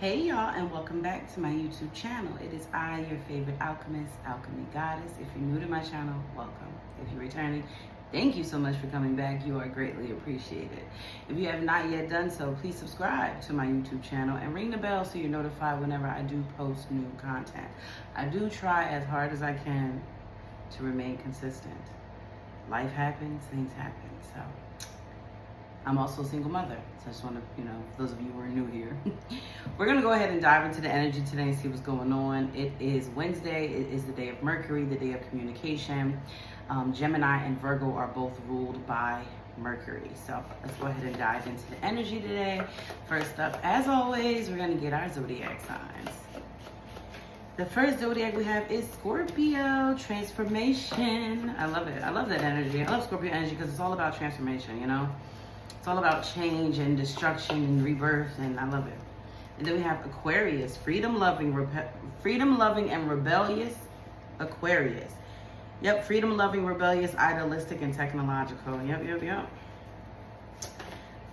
Hey y'all, and welcome back to my YouTube channel. It is I, your favorite alchemist, Alkemygoddess. If you're new to my channel, welcome. If you're returning, thank you so much for coming back. You are greatly appreciated. If you have not yet done so, please subscribe to my YouTube channel and ring the bell so you're notified whenever I do post new content. I do try as hard as I can to remain consistent. Life happens, things happen, so. I'm also a single mother, so I just want to, for those of you who are new here, we're going to go ahead and dive into the energy today and see what's going on. It is Wednesday. It is the day of Mercury, the day of communication. Gemini and Virgo are both ruled by Mercury. So let's go ahead and dive into the energy today. First up, as always, we're going to get our zodiac signs. The first zodiac we have is Scorpio, transformation. I love it. I love that energy. I love Scorpio energy because it's all about transformation, It's all about change and destruction and rebirth, and I love it. And then we have Aquarius, freedom-loving and rebellious Aquarius. Yep, freedom-loving, rebellious, idealistic, and technological. Yep.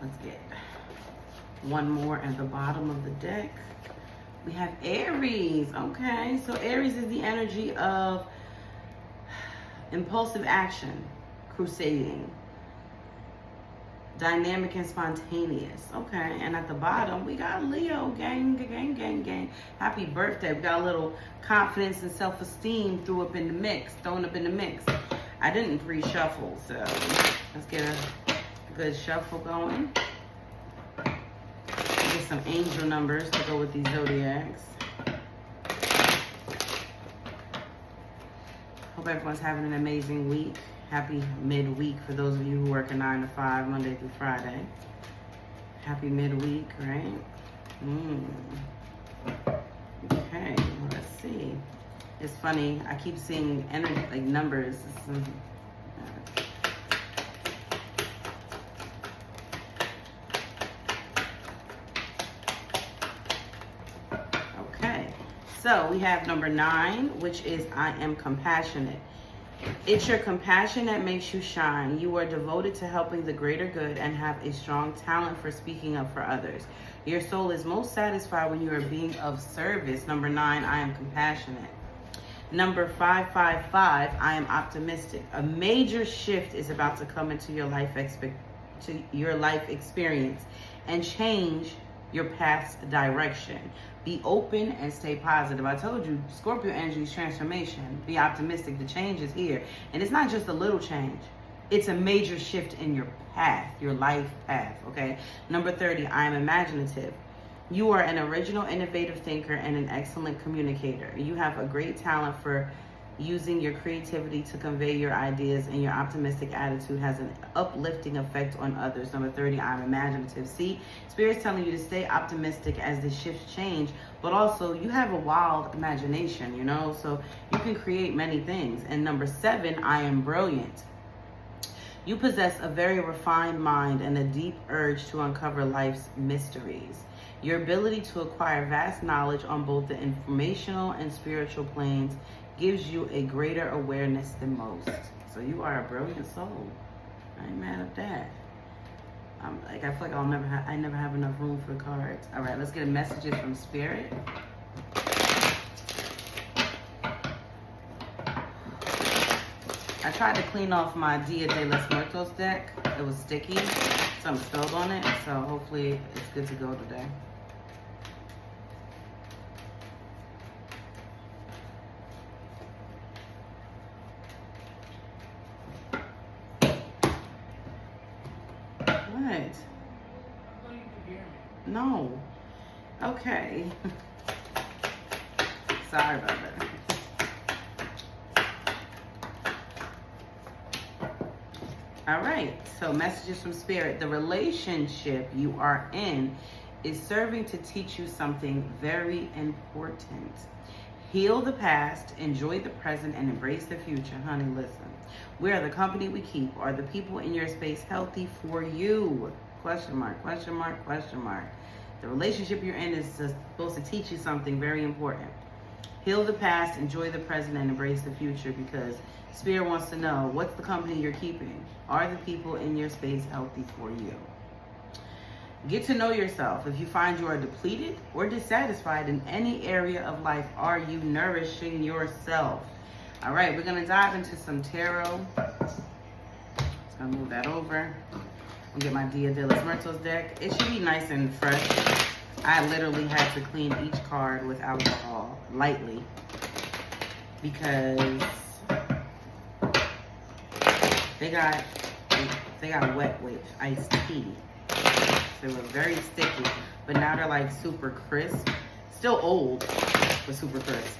Let's get one more at the bottom of the deck. We have Aries. Okay, so Aries is the energy of impulsive action, crusading, dynamic and spontaneous. Okay, and at the bottom we got Leo, gang. Happy birthday. We got a little confidence and self-esteem thrown up in the mix. I didn't pre-shuffle, so let's get a good shuffle going. Get some angel numbers to go with these zodiacs. Hope everyone's having an amazing week. Happy midweek for those of you who work a 9 to 5, Monday through Friday. Happy midweek, right? Okay, well, let's see. It's funny, I keep seeing energy, like numbers. Okay, so we have number 9, which is I am compassionate. It's your compassion that makes you shine. You are devoted to helping the greater good and have a strong talent for speaking up for others. Your soul is most satisfied when you are being of service. Number 9, I am compassionate. Number 555, I am optimistic. A major shift is about to come into your life experience and change your path's direction. Be open and stay positive. I told you, Scorpio energy is transformation. Be optimistic. The change is here. And it's not just a little change. It's a major shift in your path, your life path, okay? Number 30, I am imaginative. You are an original, innovative thinker and an excellent communicator. You have a great talent for using your creativity to convey your ideas, and your optimistic attitude has an uplifting effect on others. Number 30, I'm imaginative. See, Spirit's telling you to stay optimistic as the shifts change, but also you have a wild imagination, so you can create many things. And number 7, I am brilliant. You possess a very refined mind and a deep urge to uncover life's mysteries. Your ability to acquire vast knowledge on both the informational and spiritual planes gives you a greater awareness than most. So you are a brilliant soul. I ain't mad at that. I feel like I never have enough room for the cards. All right, let's get messages from Spirit. I tried to clean off my Dia de los Muertos deck. It was sticky. Something spilled on it, so hopefully it's good to go today. What? No. Okay. Sorry about that. All right. So messages from Spirit. The relationship you are in is serving to teach you something very important. Heal the past, enjoy the present, and embrace the future. Honey, listen. We are the company we keep. Are the people in your space healthy for you? Question mark, question mark, question mark. The relationship you're in is supposed to teach you something very important. Heal the past, enjoy the present, and embrace the future, because Spirit wants to know, what's the company you're keeping? Are the people in your space healthy for you? Get to know yourself. If you find you are depleted or dissatisfied in any area of life, are you nourishing yourself? All right, we're going to dive into some tarot. Just going to move that over. I'll get my Dia de los Muertos deck. It should be nice and fresh. I literally had to clean each card with alcohol lightly because they got wet with iced tea. They were very sticky, but now they're like super crisp. Still old, but super crisp.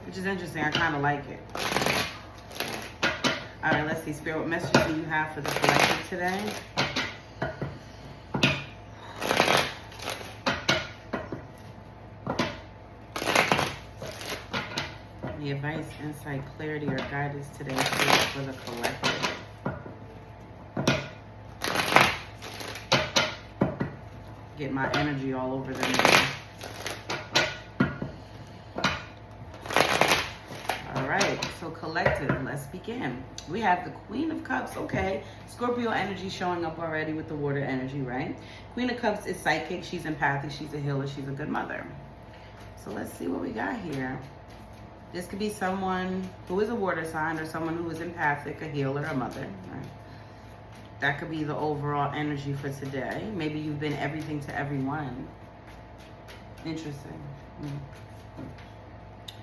Which is interesting. I kind of like it. All right, let's see. Spirit, what messages do you have for the collective today? Any advice, insight, clarity, or guidance today for the collective? Get my energy all over them. All right, so collective, let's begin. We have the Queen of Cups. Okay, Scorpio energy showing up already with the water energy, right? Queen of Cups is psychic. She's empathic. She's a healer. She's a good mother. So let's see what we got here. This could be someone who is a water sign or someone who is empathic, a healer, a mother, right? That could be the overall energy for today. Maybe you've been everything to everyone. Interesting.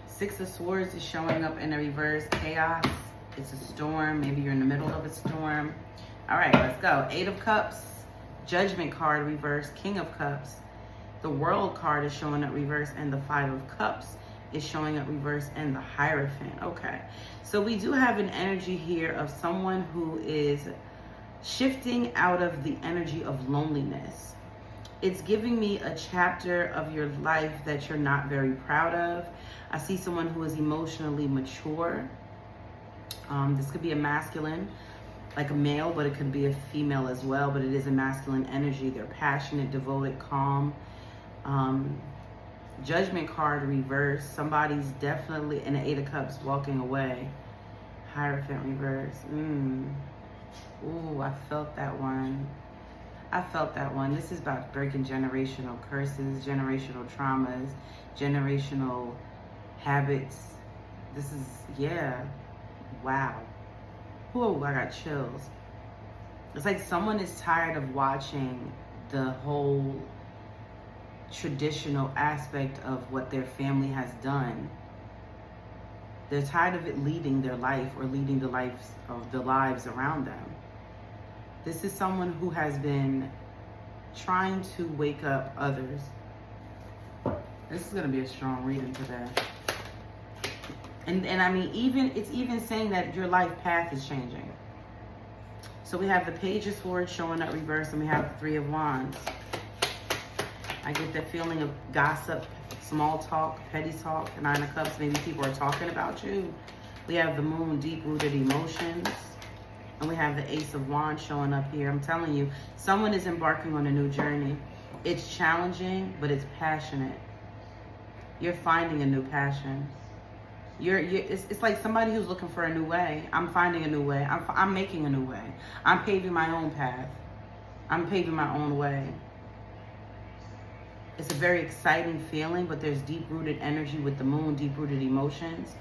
Six of Swords is showing up in a reverse. Chaos. It's a storm. Maybe you're in the middle of a storm. All right, let's go. Eight of Cups. Judgment card reverse. King of Cups. The World card is showing up reverse. And the Five of Cups is showing up reverse. And the Hierophant. Okay. So we do have an energy here of someone who is shifting out of the energy of loneliness. It's giving me a chapter of your life that you're not very proud of. I see someone who is emotionally mature. This could be a masculine, like a male, but it could be a female as well, but it is a masculine energy. They're passionate, devoted, calm. Judgment card reverse. Somebody's definitely in the Eight of Cups walking away. Hierophant reverse. Ooh, I felt that one. I felt that one. This is about breaking generational curses, generational traumas, generational habits. This is, yeah. Wow. Ooh, I got chills. It's like someone is tired of watching the whole traditional aspect of what their family has done. They're tired of it leading their life or leading the lives of the lives around them. This is someone who has been trying to wake up others. This is going to be a strong reading today. And I mean, it's even saying that your life path is changing. So we have the Page of Swords showing up reverse, and we have the Three of Wands. I get that feeling of gossip, small talk, petty talk. Nine of Cups, maybe people are talking about you. We have the Moon, deep-rooted emotions. And we have the Ace of Wands showing up here. I'm telling you, someone is embarking on a new journey. It's challenging, but it's passionate. You're finding a new passion. It's like somebody who's looking for a new way. I'm finding a new way. I'm making a new way. I'm paving my own path. I'm paving my own way. It's a very exciting feeling, but there's deep-rooted energy with the Moon, deep-rooted emotions.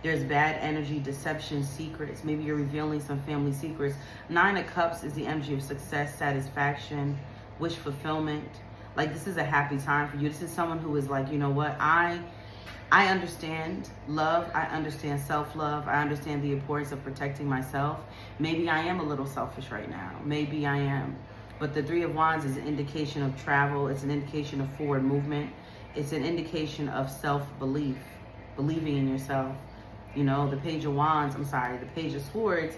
There's bad energy, deception, secrets. Maybe you're revealing some family secrets. Nine of Cups is the energy of success, satisfaction, wish fulfillment. Like, this is a happy time for you. This is someone who is like, you know what? I understand love. I understand self-love. I understand the importance of protecting myself. Maybe I am a little selfish right now. Maybe I am. But the Three of Wands is an indication of travel. It's an indication of forward movement. It's an indication of self-belief, believing in yourself. You know, the Page of Wands, the Page of Swords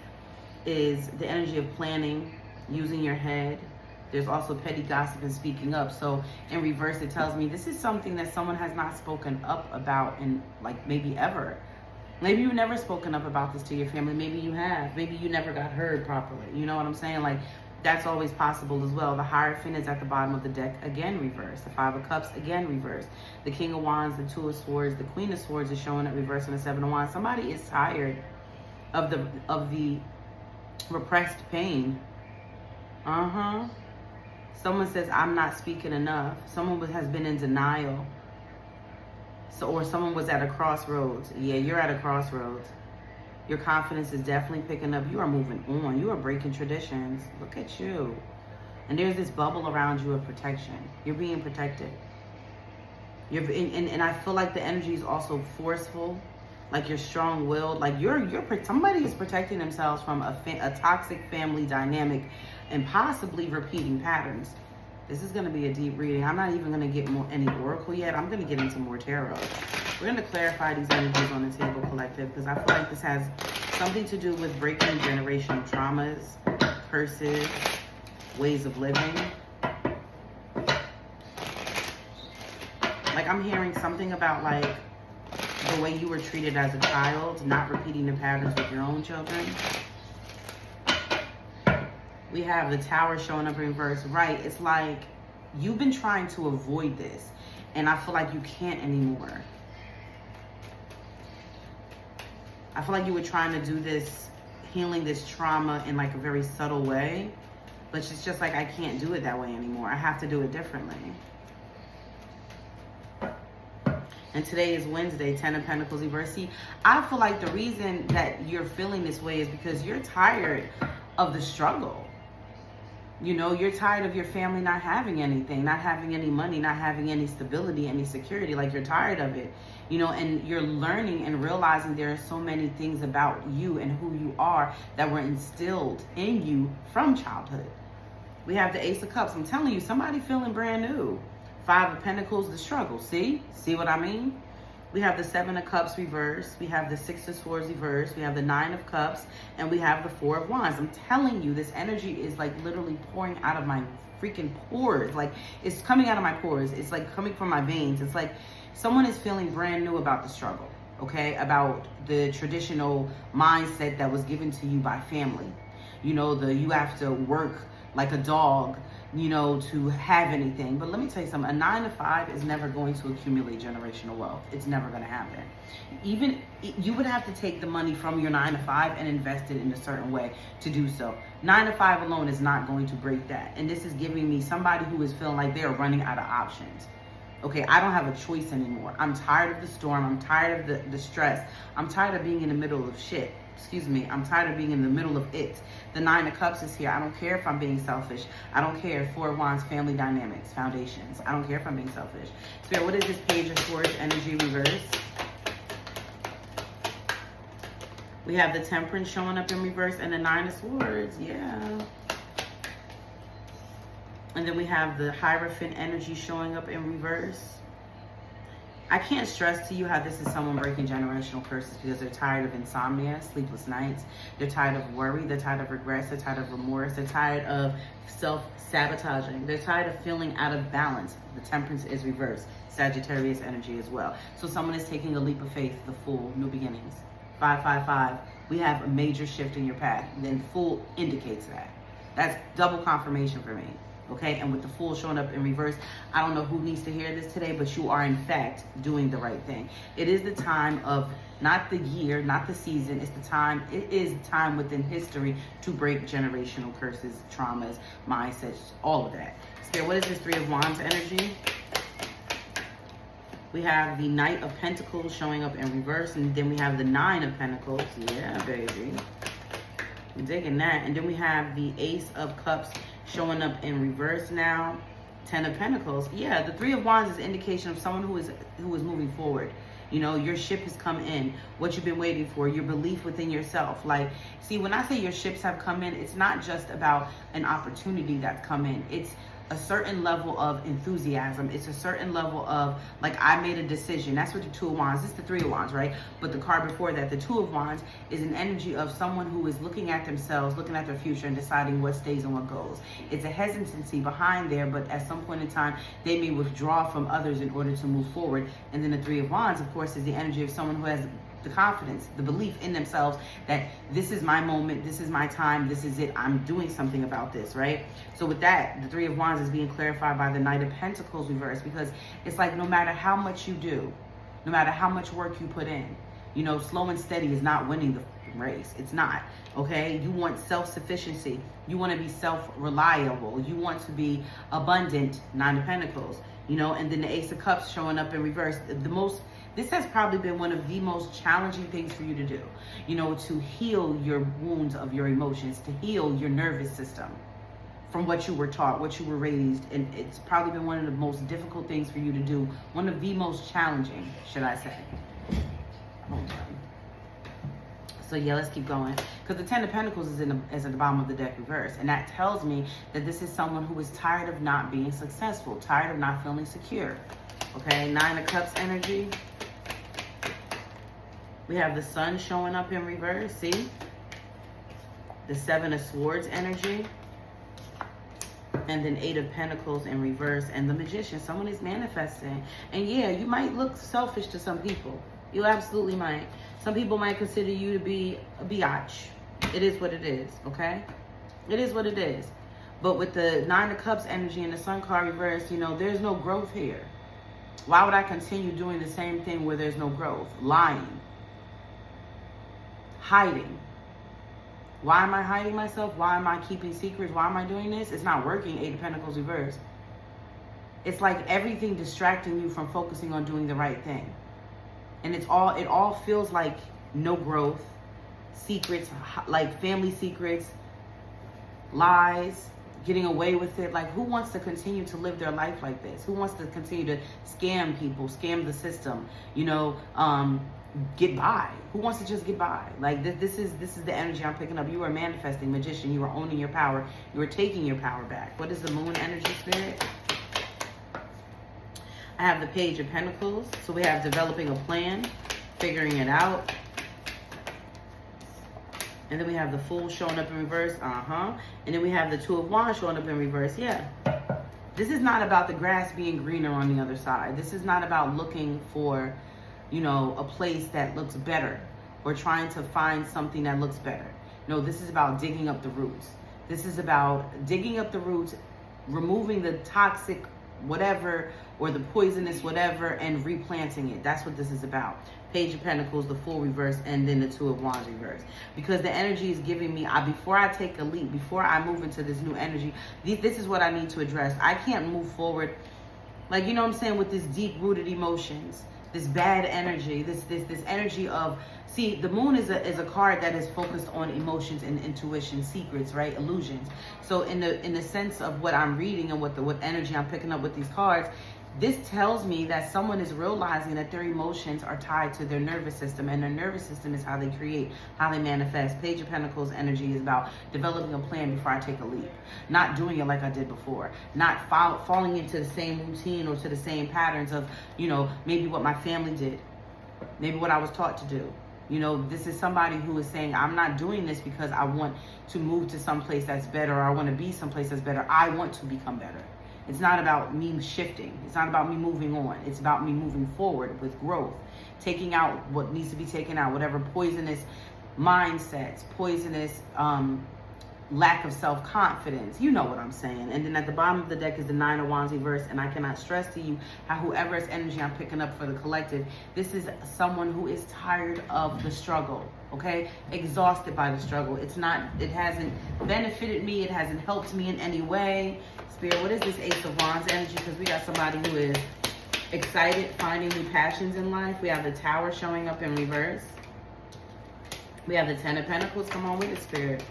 is the energy of planning, using your head. There's also petty gossip and speaking up. So in reverse, it tells me this is something that someone has not spoken up about in like maybe ever. Maybe you've never spoken up about this to your family. Maybe you have. Maybe you never got heard properly. You know what I'm saying? Like, that's always possible as well. The Hierophant is at the bottom of the deck, again reverse. The Five of Cups, again reverse. The King of Wands, the Two of Swords, the Queen of Swords is showing up reverse, and the Seven of Wands. Somebody is tired of the repressed pain. Someone says, I'm not speaking enough. Someone has been in denial. So, or someone was at a crossroads. Yeah, you're at a crossroads. Your confidence is definitely picking up. You are moving on. You are breaking traditions. Look at you. And there's this bubble around you of protection. You're being protected. And I feel like the energy is also forceful. Like you're strong-willed. Like somebody is protecting themselves from a toxic family dynamic and possibly repeating patterns. This is going to be a deep reading. I'm not even going to get any oracle yet. I'm going to get into more tarot. We're going to clarify these energies on the table collective because I feel like this has something to do with breaking generational traumas, curses, ways of living. Like I'm hearing something about like the way you were treated as a child, not repeating the patterns with your own children. We have the Tower showing up in reverse, right? It's like you've been trying to avoid this, and I feel like you can't anymore. I feel like you were trying to do this, healing this trauma in like a very subtle way, but it's just like I can't do it that way anymore. I have to do it differently. And today is Wednesday, 10 of Pentacles reverse. See, I feel like the reason that you're feeling this way is because you're tired of the struggle. You know, you're tired of your family not having anything, not having any money, not having any stability, any security. Like you're tired of it, you know, and you're learning and realizing there are so many things about you and who you are that were instilled in you from childhood. We have the Ace of Cups. I'm telling you, somebody feeling brand new. 5 of Pentacles, the struggle. See what I mean? We have the 7 of Cups reverse. We have the 6 of Swords reverse. We have the 9 of Cups. And we have the 4 of Wands. I'm telling you, this energy is like literally pouring out of my freaking pores. Like it's coming out of my pores. It's like coming from my veins. It's like someone is feeling brand new about the struggle. Okay? About the traditional mindset that was given to you by family. You know, you have to work like a dog, you know, to have anything. But let me tell you something, a 9 to 5 is never going to accumulate generational wealth. It's never going to happen. Even you would have to take the money from your 9 to 5 and invest it in a certain way to do so. 9 to 5 alone is not going to break that. And this is giving me somebody who is feeling like they're running out of options. Okay, I don't have a choice anymore. I'm tired of the storm. I'm tired of the stress. I'm tired of being in the middle of shit. Excuse me, I'm tired of being in the middle of it. The 9 of Cups is here. I don't care if I'm being selfish. I don't care. 4 of Wands, family dynamics, foundations. I don't care if I'm being selfish. Spirit, what is this Page of Swords energy reverse? We have the Temperance showing up in reverse and the 9 of Swords. Yeah. And then we have the Hierophant energy showing up in reverse. I can't stress to you how this is someone breaking generational curses because they're tired of insomnia, sleepless nights. They're tired of worry. They're tired of regrets. They're tired of remorse. They're tired of self-sabotaging. They're tired of feeling out of balance. The Temperance is reversed. Sagittarius energy as well. So someone is taking a leap of faith, the Fool, new beginnings. 555. We have a major shift in your path. Then Fool indicates that. That's double confirmation for me. Okay, and with the Fool showing up in reverse, I don't know who needs to hear this today, but you are in fact doing the right thing. It is the time of, not the year, not the season, it's the time, it is time within history to break generational curses, traumas, mindsets, all of that. Spirit, what is this 3 of Wands energy? We have the Knight of Pentacles showing up in reverse, and then we have the 9 of Pentacles. Yeah, baby. I'm digging that. And then we have the Ace of Cups showing up in reverse now. 10 of Pentacles. Yeah, the 3 of Wands is an indication of someone who is moving forward. You know, your ship has come in. What you've been waiting for, your belief within yourself. Like, see, when I say your ships have come in, it's not just about an opportunity that's come in. It's a certain level of enthusiasm. It's a certain level of, like, I made a decision. That's what the 2 of Wands, this is the 3 of Wands, right? But the card before that, the 2 of Wands, is an energy of someone who is looking at themselves, looking at their future and deciding what stays and what goes. It's a hesitancy behind there, but at some point in time, they may withdraw from others in order to move forward. And then the 3 of Wands, of course, is the energy of someone who has the confidence, the belief in themselves that this is my moment, this is my time, this is it, I'm doing something about this, right? So with that, the 3 of Wands is being clarified by the Knight of Pentacles reverse, because it's like no matter how much you do, no matter how much work you put in, you know, slow and steady is not winning race. It's not, okay? You want self-sufficiency. You want to be self-reliable. You want to be abundant, Nine of Pentacles, you know, and then the Ace of Cups showing up in reverse. This has probably been one of the most challenging things for you to do, you know, to heal your wounds of your emotions, to heal your nervous system from what you were taught, what you were raised. And it's probably been one of the most difficult things for you to do. One of the most challenging, should I say. Hold on. So yeah, let's keep going. Because the Ten of Pentacles is at the bottom of the deck reverse. And that tells me that this is someone who is tired of not being successful, tired of not feeling secure. Okay, Nine of Cups energy. We have the Sun showing up in reverse, see? The Seven of Swords energy. And then Eight of Pentacles in reverse. And the Magician, someone is manifesting. And yeah, you might look selfish to some people. You absolutely might. Some people might consider you to be a biatch. It is what it is, okay? It is what it is. But with the Nine of Cups energy and the Sun card reverse, you know, there's no growth here. Why would I continue doing the same thing where there's no growth? Lying. Hiding. Why am I hiding myself? Why am I keeping secrets? Why am I doing this? It's not working, Eight of Pentacles reverse. It's like everything distracting you from focusing on doing the right thing. And it all feels like no growth, secrets, like family secrets, lies, getting away with it. Like, who wants to continue to live their life like this? Who wants to continue to scam people, scam the system, you know, get by? Who wants to just get by? Like, this is the energy I'm picking up. You are manifesting, Magician. You are owning your power. You are taking your power back. What is the Moon energy, Spirit? I have the Page of Pentacles. So we have developing a plan, figuring it out. And then we have the Fool showing up in reverse. And then we have the Two of Wands showing up in reverse. Yeah. This is not about the grass being greener on the other side. This is not about looking for, you know, a place that looks better or trying to find something that looks better. No, this is about digging up the roots. This is about digging up the roots, removing the toxic whatever or the poisonous whatever and replanting it. That's what this is about. Page of Pentacles, the Fool reverse, and then the Two of Wands reverse. Because the energy is giving me, before I take a leap, before I move into this new energy, this is what I need to address. I can't move forward, like, you know what I'm saying, with this deep-rooted emotions, this bad energy, this energy of, see, the Moon is a card that is focused on emotions and intuition, secrets, right? Illusions. So in the sense of what I'm reading and what energy I'm picking up with these cards, this tells me that someone is realizing that their emotions are tied to their nervous system, and their nervous system is how they create, how they manifest. Page of Pentacles energy is about developing a plan before I take a leap, not doing it like I did before, not falling into the same routine or to the same patterns of, you know, maybe what my family did, maybe what I was taught to do. You know, this is somebody who is saying, I'm not doing this because I want to move to some place that's better, or I want to be someplace that's better. I want to become better. It's not about me shifting. It's not about me moving on. It's about me moving forward with growth, taking out what needs to be taken out, whatever poisonous mindsets, poisonous lack of self-confidence. You know what I'm saying. And then at the bottom of the deck is the Nine of Wands reverse. And I cannot stress to you how whoever's energy I'm picking up for the collective, this is someone who is tired of the struggle, okay? Exhausted by the struggle. It hasn't benefited me. It hasn't helped me in any way. Spirit, what is this Ace of Wands energy? Because we got somebody who is excited, finding new passions in life. We have the Tower showing up in reverse. We have the Ten of Pentacles. Come on with it, Spirit.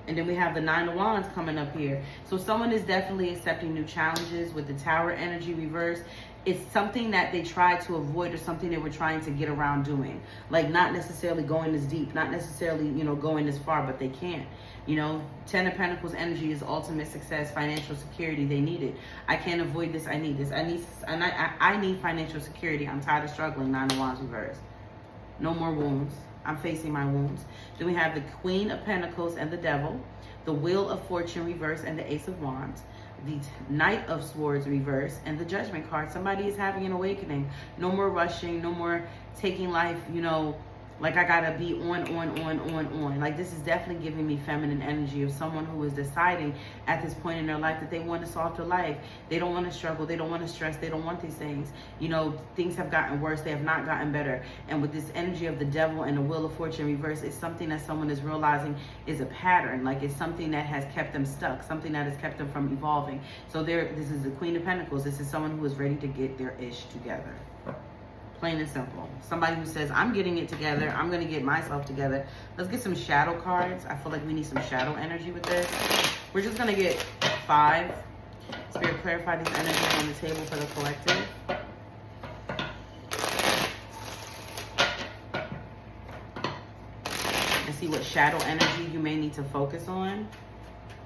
And then we have the Nine of Wands coming up here. So someone is definitely accepting new challenges with the Tower energy reverse. It's something that they tried to avoid or something they were trying to get around doing. Like not necessarily going as deep, not necessarily, you know, going as far, but they can't. You know, Ten of Pentacles energy is ultimate success, financial security. They need it. I can't avoid this. I need this. I need financial security. I'm tired of struggling. Nine of Wands reverse. No more wounds. I'm facing my wounds. Then we have the Queen of Pentacles and the Devil, the Wheel of Fortune reverse, and the Ace of Wands, the Knight of Swords reverse, and the Judgment card. Somebody is having an awakening. No more rushing. No more taking life, you know, Like I gotta be on. Like this is definitely giving me feminine energy of someone who is deciding at this point in their life that they want a softer life. They don't want to struggle. They don't want to stress. They don't want these things. You know, things have gotten worse. They have not gotten better. And with this energy of the devil and the wheel of fortune reverse, it's something that someone is realizing is a pattern. Like it's something that has kept them stuck. Something that has kept them from evolving. So this is the Queen of Pentacles. This is someone who is ready to get their ish together. Plain and simple. Somebody who says, I'm getting it together. I'm going to get myself together. Let's get some shadow cards. I feel like we need some shadow energy with this. We're just going to get 5. Spirit, clarify these energies on the table for the collective. And see what shadow energy you may need to focus on,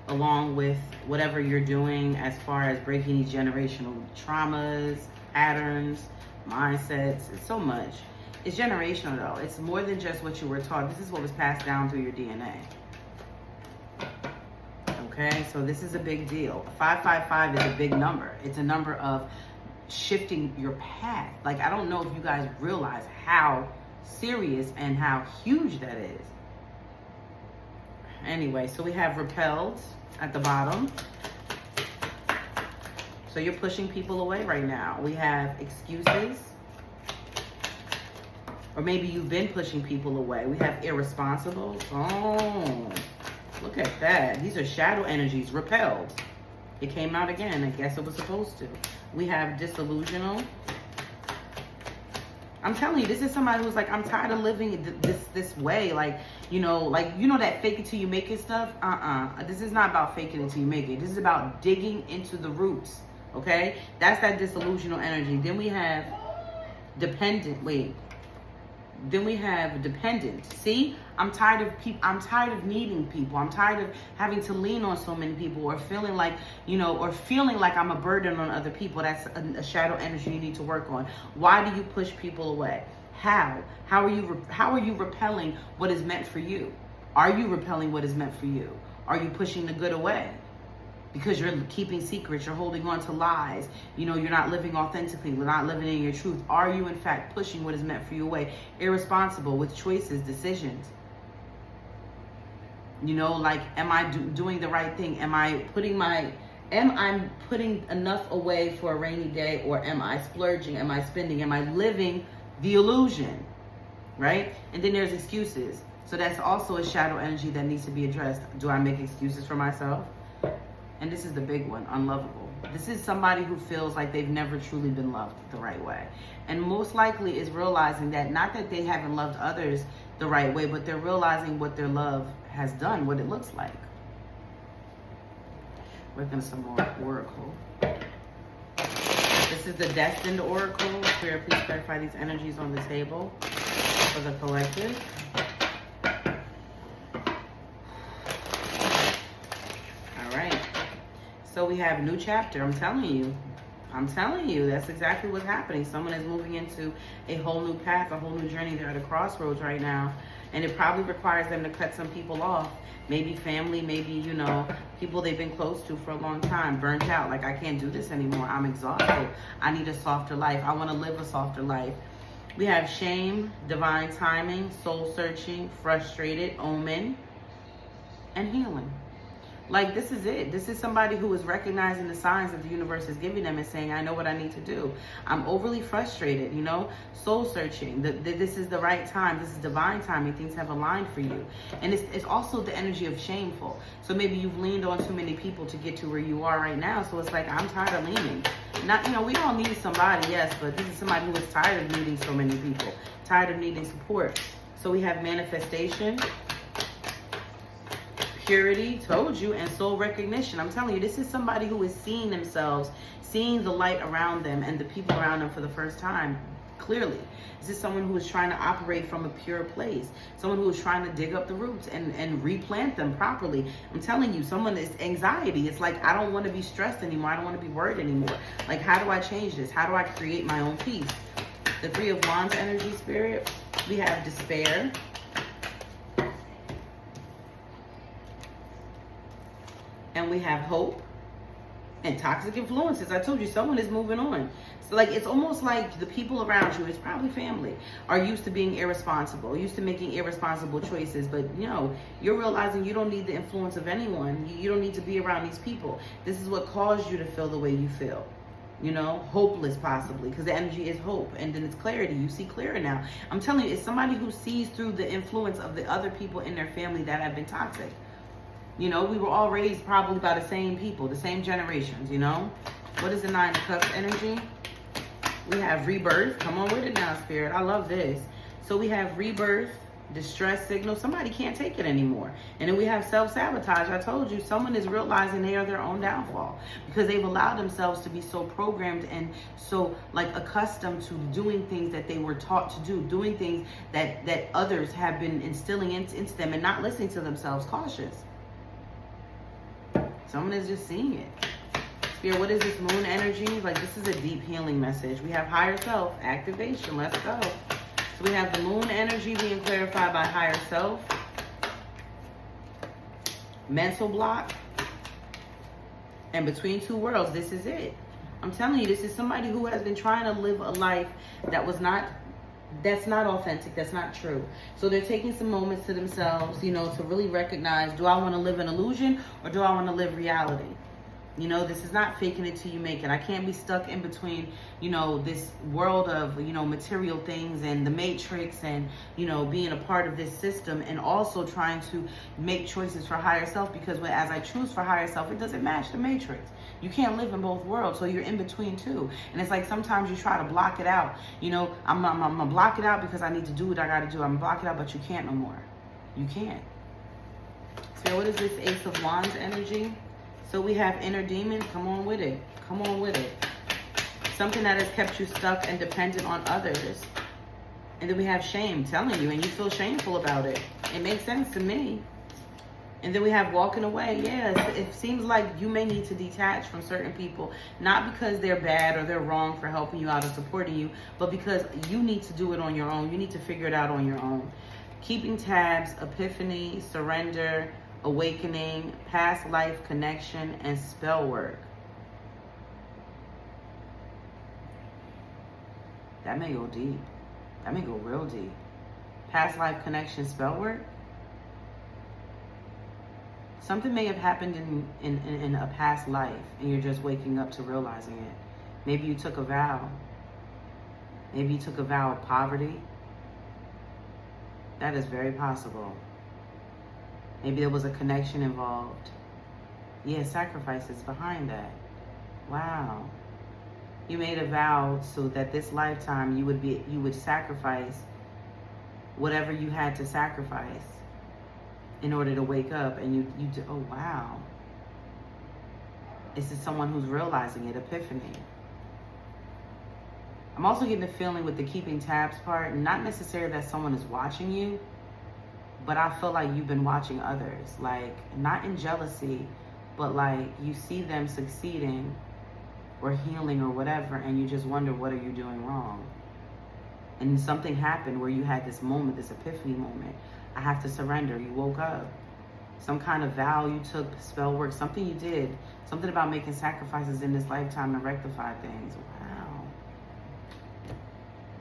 along with whatever you're doing as far as breaking these generational traumas, patterns, mindsets. It's so much. It's generational though. It's more than just what you were taught. This is what was passed down through your DNA. Okay, so this is a big deal. 555 is a big number. It's a number of shifting your path. Like I don't know if you guys realize how serious and how huge that is. Anyway, so we have repelled at the bottom. So you're pushing people away right now. We have excuses. Or maybe you've been pushing people away. We have irresponsible. Oh, look at that. These are shadow energies, repelled. It came out again. I guess it was supposed to. We have disillusional. I'm telling you, this is somebody who's like, I'm tired of living this way. Like you know that fake it till you make it stuff? This is not about faking it till you make it. This is about digging into the roots. Okay, that's that disillusional energy. Then we have dependent. Then we have dependent. See, I'm tired of people. I'm tired of needing people. I'm tired of having to lean on so many people, or feeling like feeling like I'm a burden on other people. That's a shadow energy you need to work on. Why do you push people away? How are you repelling what is meant for you? Are you repelling what is meant for you? Are you pushing the good away? Because you're keeping secrets, you're holding on to lies, you're not living authentically, you're not living in your truth. Are you in fact pushing what is meant for you away? Irresponsible with choices, decisions. Like, am I doing the right thing? Am I putting enough away for a rainy day, or am I splurging? Am I spending? Am I living the illusion? Right? And then there's excuses. So that's also a shadow energy that needs to be addressed. Do I make excuses for myself? And this is the big one, unlovable. This is somebody who feels like they've never truly been loved the right way. And most likely is realizing that, not that they haven't loved others the right way, but they're realizing what their love has done, what it looks like. We're going to some more oracle. This is the Destined oracle. Spirit, please clarify these energies on the table for the collective. So we have new chapter. I'm telling you, that's exactly what's happening. Someone is moving into a whole new path, a whole new journey. They're at a crossroads right now. And it probably requires them to cut some people off. Maybe family, maybe, people they've been close to for a long time, burnt out. Like, I can't do this anymore. I'm exhausted. I need a softer life. I want to live a softer life. We have shame, divine timing, soul searching, frustrated, omen, and healing. Like, this is it. This is somebody who is recognizing the signs that the universe is giving them and saying, I know what I need to do. I'm overly frustrated, soul searching. This is the right time. This is divine timing. Things have aligned for you. And it's also the energy of shameful. So maybe you've leaned on too many people to get to where you are right now. So it's like, I'm tired of leaning. Not, we all need somebody, yes, but this is somebody who is tired of needing so many people, tired of needing support. So we have manifestation, purity, told you, and soul recognition. I'm telling you, this is somebody who is seeing themselves, seeing the light around them and the people around them for the first time clearly. This is someone who is trying to operate from a pure place, someone who is trying to dig up the roots and replant them properly. I'm telling you, someone is anxiety. It's like, I don't want to be stressed anymore. I don't want to be worried anymore. Like, how do I change this? How do I create my own peace? The Three of Wands energy, Spirit. We have despair, and we have hope and toxic influences. I told you, someone is moving on. So like, it's almost like the people around you, it's probably family, are used to being irresponsible, used to making irresponsible choices. But you know, you're realizing you don't need the influence of anyone. You don't need to be around these people. This is what caused you to feel the way you feel. You know, hopeless possibly, because the energy is hope, and then it's clarity. You see clearer now. I'm telling you, it's somebody who sees through the influence of the other people in their family that have been toxic. You know, we were all raised probably by the same people, the same generations, you know. What is the Nine of Cups energy? We have rebirth. Come on with it now, Spirit. I love this. So we have rebirth, distress signal. Somebody can't take it anymore. And then we have self-sabotage. I told you, someone is realizing they are their own downfall because they've allowed themselves to be so programmed and so like accustomed to doing things that they were taught to do, doing things that others have been instilling into them and not listening to themselves. Cautious. Someone is just seeing it. Spirit, what is this moon energy? Like, this is a deep healing message. We have higher self activation. Let's go. So we have the moon energy being clarified by higher self. Mental block. And between two worlds, this is it. I'm telling you, this is somebody who has been trying to live a life that's not authentic, that's not true. So they're taking some moments to themselves, you know, to really recognize, do I want to live an illusion or do I want to live reality? You know, this is not faking it till you make it. I can't be stuck in between, you know, this world of, you know, material things and the matrix and, you know, being a part of this system and also trying to make choices for higher self, because as I choose for higher self, it doesn't match the matrix. You can't live in both worlds, so you're in between two. And it's like sometimes you try to block it out. You know, I'm gonna block it out because I need to do what I gotta do. I'm gonna block it out, but you can't no more. You can't. So what is this Ace of Wands energy? So we have inner demon. Come on with it. Come on with it. Something that has kept you stuck and dependent on others. And then we have shame, telling you, and you feel shameful about it. It makes sense to me. And then we have walking away. Yes, it seems like you may need to detach from certain people, not because they're bad or they're wrong for helping you out or supporting you, but because you need to do it on your own. You need to figure it out on your own. Keeping tabs, epiphany, surrender, awakening, past life connection, and spell work. That may go deep. That may go real deep. Past life connection, spell work. Something may have happened in a past life and you're just waking up to realizing it. Maybe you took a vow. Maybe you took a vow of poverty. That is very possible. Maybe there was a connection involved. Yeah, sacrifices behind that. Wow. You made a vow so that this lifetime you would sacrifice whatever you had to sacrifice in order to wake up, and you oh wow. This is someone who's realizing it, epiphany. I'm also getting the feeling with the keeping tabs part, not necessarily that someone is watching you, but I feel like you've been watching others, like not in jealousy, but like you see them succeeding or healing or whatever, and you just wonder, what are you doing wrong? And something happened where you had this moment, this epiphany moment. I have to surrender. You woke up. Some kind of vow you took, spell work, something you did, something about making sacrifices in this lifetime to rectify things. Wow.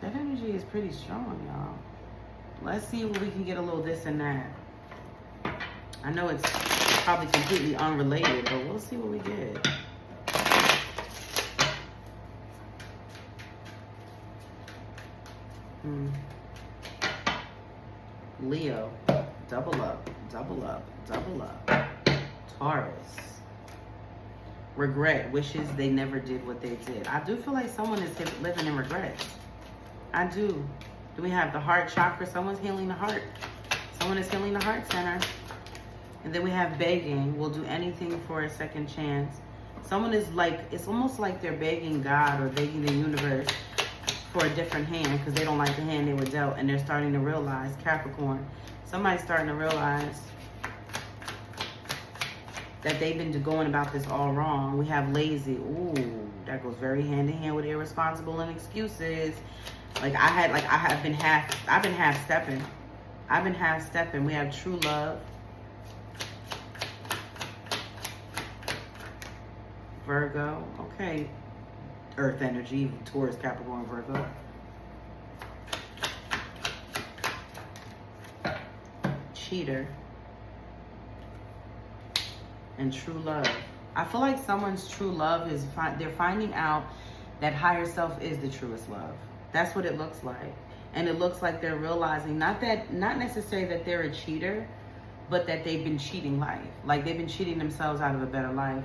That energy is pretty strong, y'all. Let's see what we can get a little this and that. I know it's probably completely unrelated, but we'll see what we get. Leo, double up, double up, double up. Taurus, regret, wishes they never did what they did. I do feel like someone is living in regrets. I do. Do we have the heart chakra? Someone's healing the heart. Someone is healing the heart center. And then we have begging. We'll do anything for a second chance. Someone is like, it's almost like they're begging God or begging the universe for a different hand because they don't like the hand they were dealt, and they're starting to realize, Capricorn, somebody's starting to realize that they've been going about this all wrong. We have lazy. Ooh, that goes very hand in hand with irresponsible and excuses. Like I've been half stepping. We have true love. Virgo. Okay. Earth energy, Taurus, Capricorn, Virgo. Cheater. And true love. I feel like someone's true love is, they're finding out that higher self is the truest love. That's what it looks like. And it looks like they're realizing, not necessarily that they're a cheater, but that they've been cheating life. Like they've been cheating themselves out of a better life.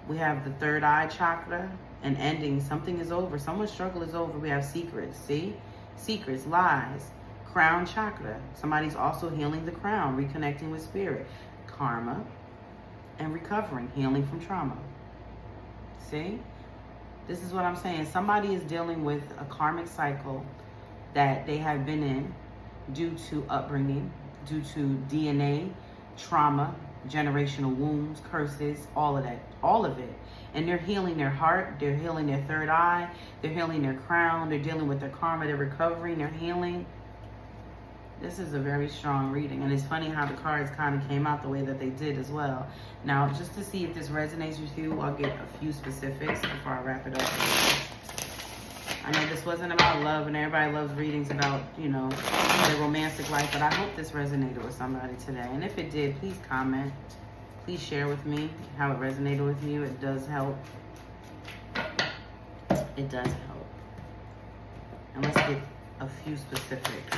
We have the third eye chakra, an ending. Something is over. Someone's struggle is over. We have secrets. See? Secrets, lies. Crown chakra. Somebody's also healing the crown, reconnecting with spirit. Karma and recovering, healing from trauma. See? This is what I'm saying. Somebody is dealing with a karmic cycle that they have been in due to upbringing, due to DNA, trauma, generational wounds, curses, all of that, all of it. And they're healing their heart, they're healing their third eye, they're healing their crown, they're dealing with their karma, they're recovering, they're healing. This is a very strong reading. And it's funny how the cards kind of came out the way that they did as well. Now, just to see if this resonates with you, I'll get a few specifics before I wrap it up. I know this wasn't about love, and everybody loves readings about, you know, their romantic life, but I hope this resonated with somebody today. And if it did, please comment. Please share with me how it resonated with you. It does help. It does help. And let's get a few specifics.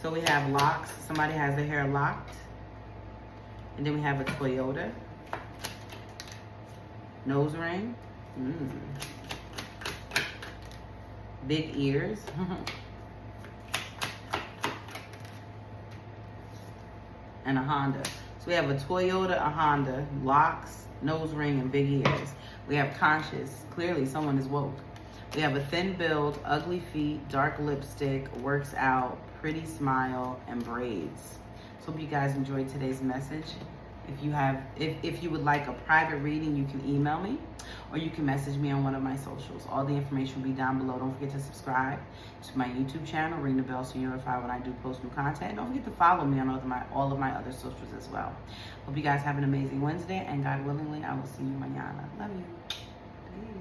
So we have locks. Somebody has their hair locked. And then we have a Toyota. Nose ring. Big ears. And a Honda. So we have a Toyota, a Honda, locks, nose ring, and big ears. We have conscious. Clearly someone is woke. We have a thin build, ugly feet, dark lipstick, works out, pretty smile, and braids. So hope you guys enjoyed today's message. If you would like a private reading, you can email me or you can message me on one of my socials. All the information will be down below. Don't forget to subscribe to my YouTube channel, ring the bell so you're notified when I do post new content. Don't forget to follow me on all of my other socials as well. Hope you guys have an amazing Wednesday, and God willingly, I will see you mañana. Love you. Peace.